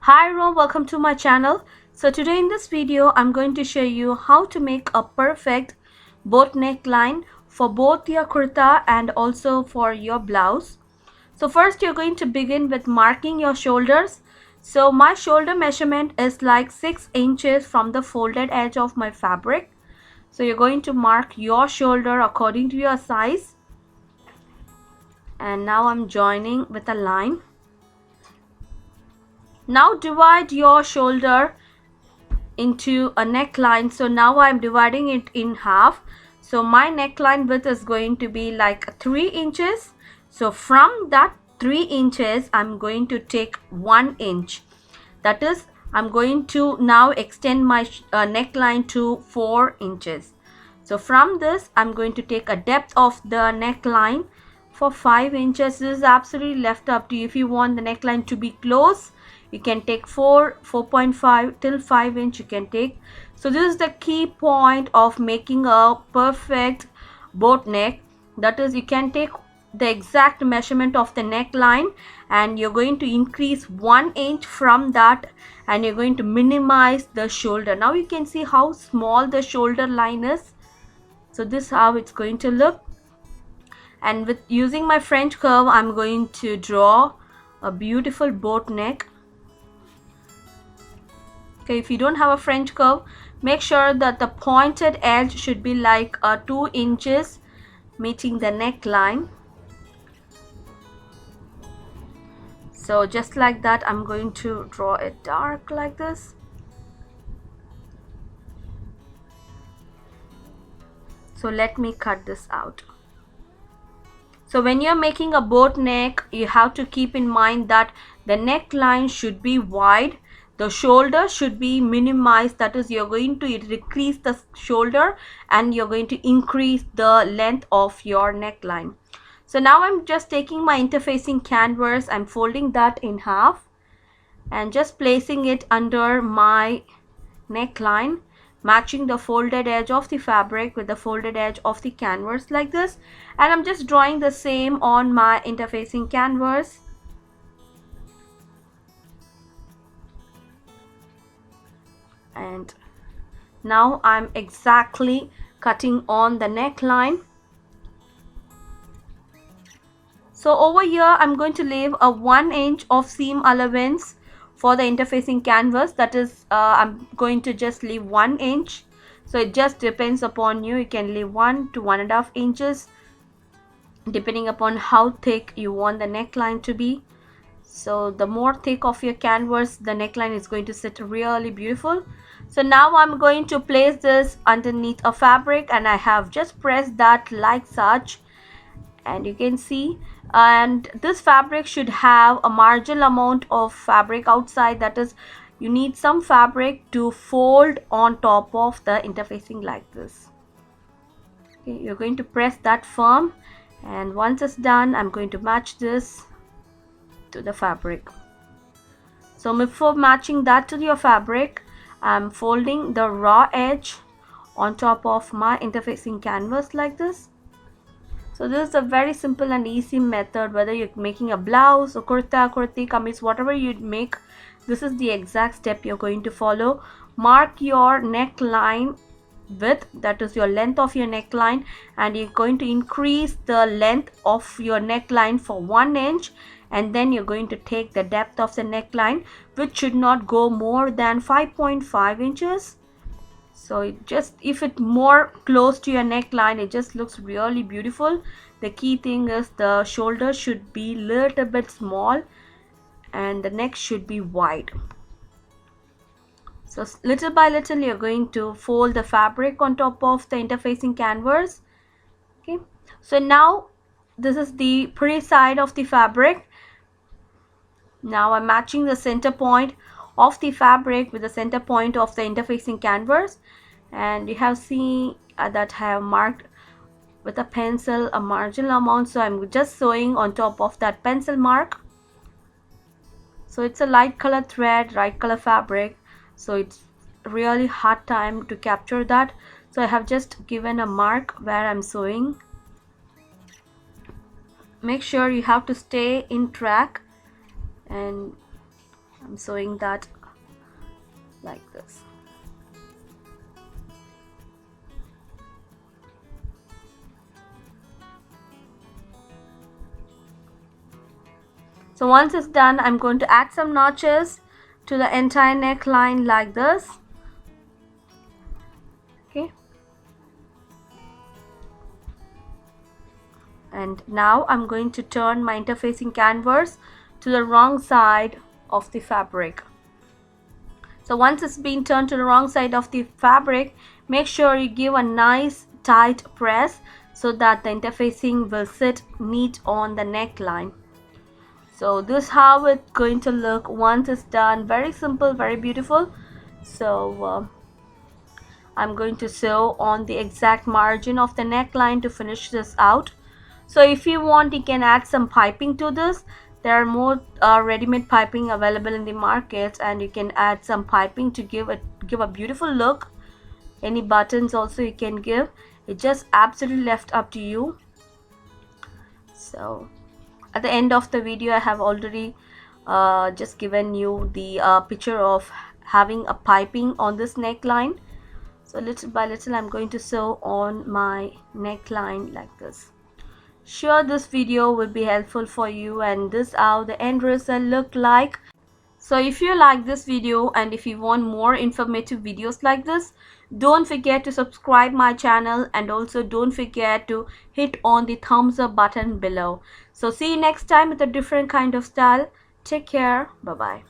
Hi everyone, welcome to my channel. So today in this video I'm going to show you how to make a perfect boat neckline for both your kurta and also for your blouse. So first you're going to begin with marking your shoulders. So my shoulder measurement is like 6 inches from the folded edge of my fabric. So you're going to mark your shoulder according to your size. And now I'm joining with a line. Now divide your shoulder into a neckline. So now I'm dividing it in half. So my neckline width is going to be like 3 inches. So from that 3 inches I'm going to take 1 inch. That is, I'm going to now extend my neckline to 4 inches. So from this I'm going to take a depth of the neckline for 5 inches. This is absolutely left up to you. If you want the neckline to be close, you can take 4.5 till 5 inch you can take. So this is the key point of making a perfect boat neck. That is, you can take the exact measurement of the neckline and you're going to increase 1 inch from that, and you're going to minimize the shoulder. Now you can see how small the shoulder line is. So this is how it's going to look. And with using my French curve I'm going to draw a beautiful boat neck. Okay, if you don't have a French curve, make sure that the pointed edge should be like 2 inches meeting the neckline. So just like that I'm going to draw it dark like this. So let me cut this out. So when you're making a boat neck, you have to keep in mind that the neckline should be wide, the shoulder should be minimized. That is, you're going to decrease the shoulder and you're going to increase the length of your neckline. So now I'm just taking my interfacing canvas, I'm folding that in half and just placing it under my neckline, matching the folded edge of the fabric with the folded edge of the canvas like this. And I'm just drawing the same on my interfacing canvas. And now I'm exactly cutting on the neckline. So over here I'm going to leave a 1 inch of seam allowance for the interfacing canvas. That is, I'm going to just leave 1 inch. So it just depends upon you. You can leave 1 to 1.5 inches depending upon how thick you want the neckline to be. So the more thick of your canvas, the neckline is going to sit really beautiful. So now I'm going to place this underneath a fabric, and I have just pressed that like such, and you can see, and this fabric should have a marginal amount of fabric outside. That is, you need some fabric to fold on top of the interfacing like this. Okay, you're going to press that firm, and once it's done I'm going to match this to the fabric. So before matching that to your fabric, I'm folding the raw edge on top of my interfacing canvas like this. So this is a very simple and easy method. Whether you're making a blouse or kurta, kurti, kameez, whatever you make, this is the exact step you're going to follow. Mark your neckline width, that is your length of your neckline, and you're going to increase the length of your neckline for 1 inch, and then you're going to take the depth of the neckline, which should not go more than 5.5 inches. So it just, if it more close to your neckline, it just looks really beautiful. The key thing is the shoulder should be little bit small and the neck should be wide. So little by little you're going to fold the fabric on top of the interfacing canvas. Okay, so now this is the pretty side of the fabric. Now I'm matching the center point of the fabric with the center point of the interfacing canvas, and you have seen that I have marked with a pencil a marginal amount, so I'm just sewing on top of that pencil mark. So it's a light color thread, light color fabric, so it's really hard time to capture that. So I have just given a mark where I'm sewing. Make sure you have to stay in track, and I'm sewing that like this. So once it's done, I'm going to add some notches to the entire neckline like this. Okay. And now I'm going to turn my interfacing canvas to the wrong side of the fabric. So once it's been turned to the wrong side of the fabric, make sure you give a nice tight press so that the interfacing will sit neat on the neckline. So this is how it's going to look once it's done. Very simple, very beautiful. So I'm going to sew on the exact margin of the neckline to finish this out. So if you want, you can add some piping to this. There are more ready-made piping available in the market, and you can add some piping to give a beautiful look. Any buttons also you can give. It's just absolutely left up to you. So at the end of the video, I have already just given you the picture of having a piping on this neckline. So little by little, I'm going to sew on my neckline like this. Sure, this video will be helpful for you, and this is how the end result look like. So if you like this video and if you want more informative videos like this, don't forget to subscribe my channel, and also don't forget to hit on the thumbs up button below. So see you next time with a different kind of style. Take care. Bye bye.